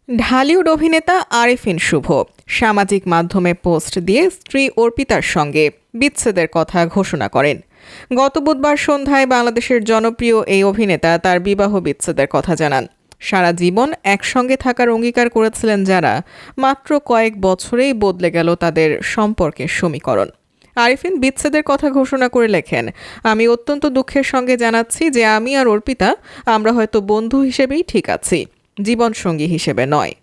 ঢালিউড অভিনেতা আরেফিন শুভ সামাজিক মাধ্যমে পোস্ট দিয়ে স্ত্রী অর্পিতার সঙ্গে বিচ্ছেদের কথা ঘোষণা করেন। গত বুধবার সন্ধ্যায় বাংলাদেশের জনপ্রিয় এই অভিনেতা তার বিবাহ বিচ্ছেদের কথা জানান। সারা জীবন একসঙ্গে থাকার অঙ্গীকার করেছিলেন যারা, মাত্র কয়েক বছরেই বদলে গেল তাদের সম্পর্কের সমীকরণ। আরেফিন বিচ্ছেদের কথা ঘোষণা করে লেখেন, আমি অত্যন্ত দুঃখের সঙ্গে জানাচ্ছি যে আমি আর অর্পিতা আমরা হয়তো বন্ধু হিসেবেই ঠিক আছি, জীবনসঙ্গী হিসেবে নয়।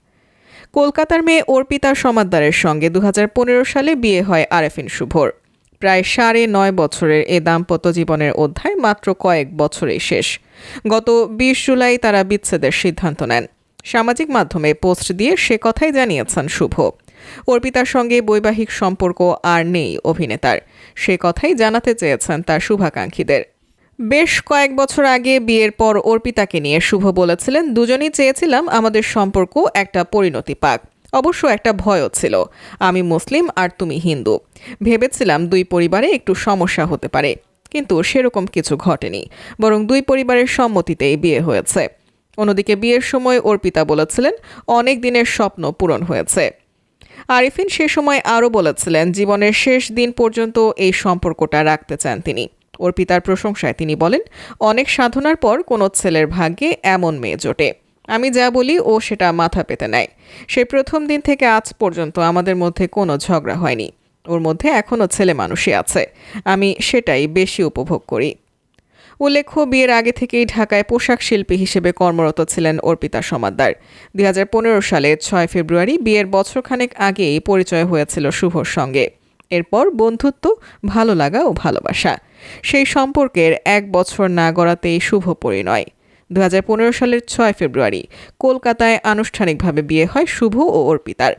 কলকাতার মেয়ে অর্পিতা সমাদ্দারের সঙ্গে 2015 সালে বিয়ে হয় আরেফিন শুভর। প্রায় 9.5 বছরের এ দাম্পত্য জীবনের অধ্যায় মাত্র কয়েক বছরেই শেষ। গত 20 জুলাই তারা বিচ্ছেদের সিদ্ধান্ত নেন। সামাজিক মাধ্যমে পোস্ট দিয়ে সে কথাই জানিয়েছেন শুভ। অর্পিতার সঙ্গে বৈবাহিক সম্পর্ক আর নেই অভিনেতার, সে কথাই জানাতে চেয়েছেন তার শুভাকাঙ্ক্ষীদের। বেশ কয়েক বছর আগে বিয়ের পর অর্পিতাকে নিয়ে শুভ বলেছিলেন, দুজনেই চেয়েছিলাম আমাদের সম্পর্ক একটা পরিণতি পাক। অবশ্য একটা ভয়ও ছিল, আমি মুসলিম আর তুমি হিন্দু। ভেবেছিলাম দুই পরিবারে একটু সমস্যা হতে পারে, কিন্তু সেরকম কিছু ঘটেনি, বরং দুই পরিবারের সম্মতিতেই বিয়ে হয়েছে। অন্যদিকে বিয়ের সময় অর্পিতা বলেছিলেন, অনেক দিনের স্বপ্ন পূরণ হয়েছে। আরেফিন সে সময় আরও বলেছিলেন, জীবনের শেষ দিন পর্যন্ত এই সম্পর্কটা রাখতে চান তিনি। অর্পিতার প্রশংসায় তিনি বলেন, অনেক সাধনার পর কোনো ছেলের ভাগ্যে এমন মেয়ে জোটে। আমি যা বলি ও সেটা মাথা পেতে নেয়। সেই প্রথম দিন থেকে আজ পর্যন্ত আমাদের মধ্যে কোনো ঝগড়া হয়নি। ওর মধ্যে এখনও ছেলে মানুষই আছে, আমি সেটাই বেশি উপভোগ করি। উল্লেখ্য, বিয়ের আগে থেকেই ঢাকায় পোশাক শিল্পী হিসেবে কর্মরত ছিলেন অর্পিতা সমাদ্দার। 2015 সালে 6 ফেব্রুয়ারি বিয়ের বছরখানেক আগেই পরিচয় হয়েছিল শুভর সঙ্গে। এরপর বন্ধুত্ব, ভালো লাগা ও ভালোবাসা। সেই সম্পর্কের 1 বছর না গড়াতেই শুভ পরিণয়। 2015 সালের 6 ফেব্রুয়ারি কলকাতায় আনুষ্ঠানিকভাবে বিয়ে হয় শুভ ও অর্পিতার।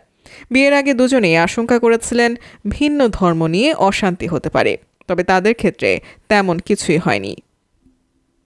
বিয়ের আগে দুজনেই আশঙ্কা করেছিলেন ভিন্ন ধর্ম নিয়ে অশান্তি হতে পারে, তবে তাদের ক্ষেত্রে তেমন কিছুই হয়নি।